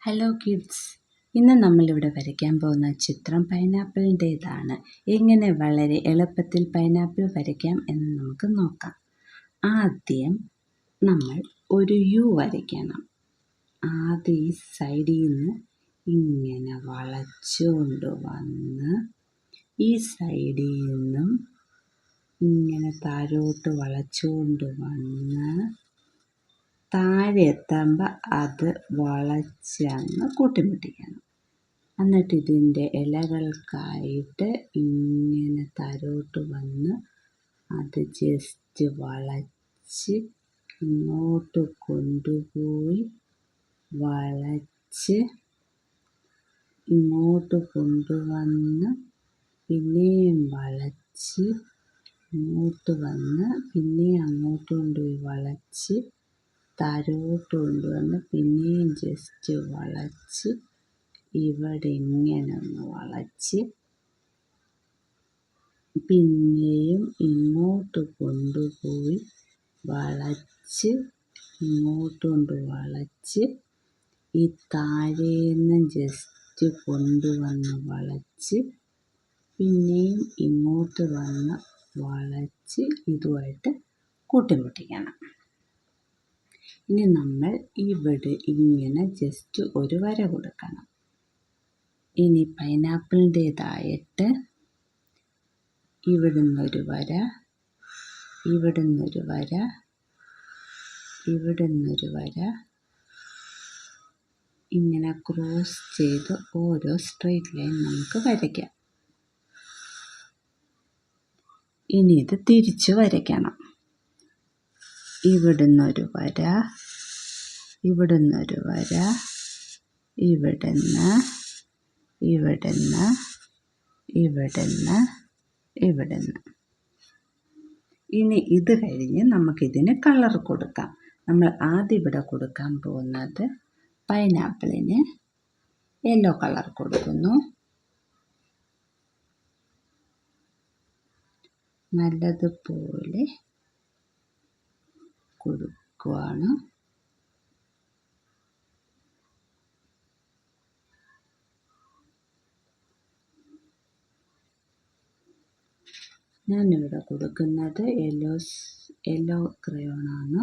Hello kids, ഇന്ന് നമ്മളിവിടെ വരയ്ക്കാൻ പോകുന്ന ചിത്രം പൈനാപ്പിളിൻ്റേതാണ്. എങ്ങനെ വളരെ എളുപ്പത്തിൽ പൈനാപ്പിൾ വരയ്ക്കാം എന്ന് നമുക്ക് നോക്കാം. ആദ്യം നമ്മൾ ഒരു യു വരയ്ക്കണം. ആദ്യം ഈ സൈഡിൽ നിന്ന് ഇങ്ങനെ വളച്ചുകൊണ്ട് വന്ന് ഈ സൈഡിൽ നിന്നും ഇങ്ങനെ താഴോട്ട് വളച്ചുകൊണ്ട് വന്ന് താഴെ എത്തുമ്പോൾ അത് വളച്ചങ്ങ് കൂട്ടിമുട്ടിക്കണം. എന്നിട്ട് ഇതിൻ്റെ ഇലകൾക്കായിട്ട് ഇങ്ങനെ താഴോട്ട് വന്ന് അത് ജസ്റ്റ് വളച്ച് ഇങ്ങോട്ട് കൊണ്ടുപോയി വളച്ച് ഇങ്ങോട്ട് കൊണ്ടുവന്ന് പിന്നെയും വളച്ച് ഇങ്ങോട്ട് വന്ന് പിന്നെയും അങ്ങോട്ട് കൊണ്ടുപോയി വളച്ച് താഴോട്ട് കൊണ്ടുവന്ന് പിന്നെയും ജസ്റ്റ് വളച്ച് ഇവിടെ ഇങ്ങനെ ഒന്ന് വളച്ച് പിന്നെയും ഇങ്ങോട്ട് കൊണ്ടുപോയി വളച്ച് ഇങ്ങോട്ട് കൊണ്ട് വളച്ച് ഈ താഴേന്ന് ജസ്റ്റ് കൊണ്ടുവന്ന് വളച്ച് പിന്നെയും ഇങ്ങോട്ട് വന്ന് വളച്ച് ഇതുമായിട്ട് കൂട്ടിമുട്ടിക്കണം. ഇനി നമ്മൾ ഇവിടെ ഇങ്ങനെ ജസ്റ്റ് ഒരു വര കൊടുക്കണം. ഇനി പൈനാപ്പിളിൻ്റേതായിട്ട് ഇവിടുന്നൊരു വര, ഇവിടുന്നൊരു വര, ഇവിടുന്നൊരു വര, ഇങ്ങനെ ക്രോസ് ചെയ്ത് ഓരോ സ്ട്രെയിറ്റ് ലൈൻ നമുക്ക് വരയ്ക്കാം. ഇനി ഇത് തിരിച്ച് വരയ്ക്കണം. ഇവിടുന്നൊരു വര, ഇവിടുന്നൊരു വര, ഇവിടുന്ന്, ഇവിടുന്ന്, ഇവിടുന്ന്, ഇവിടുന്ന്. ഇനി ഇത് കഴിഞ്ഞ് നമുക്കിതിന് കളർ കൊടുക്കാം. നമ്മൾ ആദ്യം ഇവിടെ കൊടുക്കാൻ പോകുന്നത് പൈനാപ്പിളിന് യെല്ലോ കളർ കൊടുക്കുന്നു. നല്ലതുപോലെ കൊടുക്കുകയാണ്. ഞാനിവിടെ കൊടുക്കുന്നത് യെല്ലോ ക്രയോണാണ്.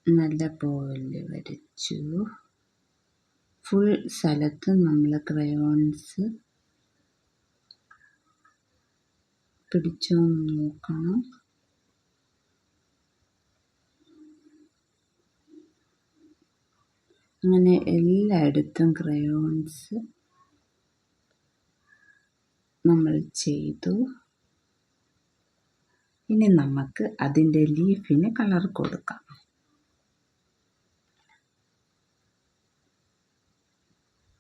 നല്ലപോലെ വരച്ചു. ഫുൾ സ്ഥലത്ത് നമ്മൾ ക്രയോൺസ് പിടിച്ചോ നോക്കണം. അങ്ങനെ എല്ലായിടത്തും ക്രയോൺസ് നമ്മൾ ചെയ്തു. ഇനി നമുക്ക് അതിൻ്റെ ലീഫിന് കളർ കൊടുക്കാം.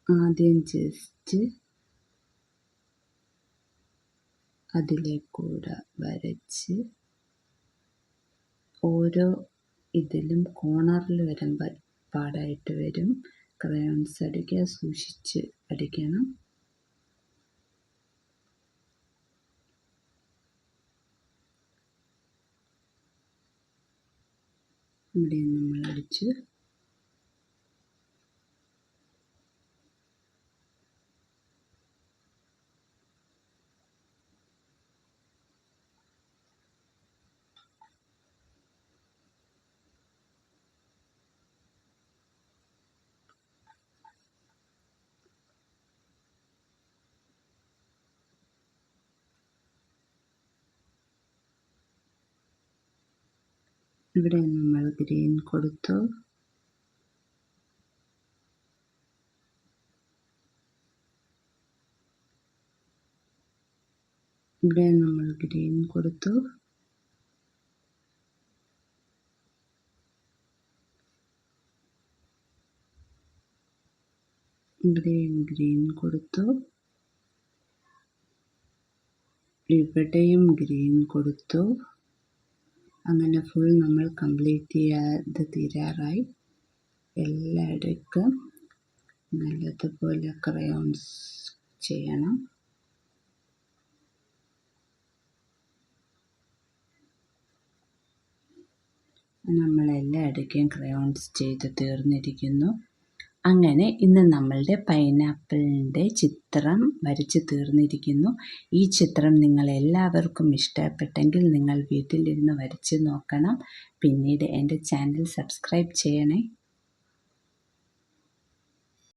ആദ്യം ജസ്റ്റ് അതിലേക്കൂടെ വരച്ച് ഓരോ ഇതിലും കോർണറിൽ വരുമ്പോൾ പാടായിട്ട് വരും. ക്രയോൺസ് അടിക്കുക, സൂക്ഷിച്ച് അടിക്കണം. ഇവിടെ നമ്മൾ അടിച്ച് ഇവിടെ നമ്മൾ ഗ്രീൻ കൊടുത്തു. ഇവിടെ നമ്മൾ ഗ്രീൻ കൊടുത്തു. ഇവിടെയും ഗ്രീൻ കൊടുത്തു. ഇവിടെയും ഗ്രീൻ കൊടുത്തു. അങ്ങനെ ഫുൾ നമ്മൾ കംപ്ലീറ്റ് ചെയ്യാതെ തീരാറായി. എല്ലായിടത്തും നല്ലതുപോലെ ക്രയോൺസ് ചെയ്യണം. നമ്മളെല്ലായിടയ്ക്കും ക്രയോൺസ് ചെയ്ത് തീർന്നിരിക്കുന്നു. അങ്ങനെ ഇന്ന് നമ്മളുടെ പൈനാപ്പിളിൻ്റെ ചിത്രം വരച്ച് തീർന്നിരിക്കുന്നു. ഈ ചിത്രം നിങ്ങളെല്ലാവർക്കും ഇഷ്ടപ്പെട്ടെങ്കിൽ നിങ്ങൾ വീട്ടിലിരുന്ന് വരച്ച് നോക്കണം. പിന്നീട് എൻ്റെ ചാനൽ സബ്സ്ക്രൈബ് ചെയ്യണേ.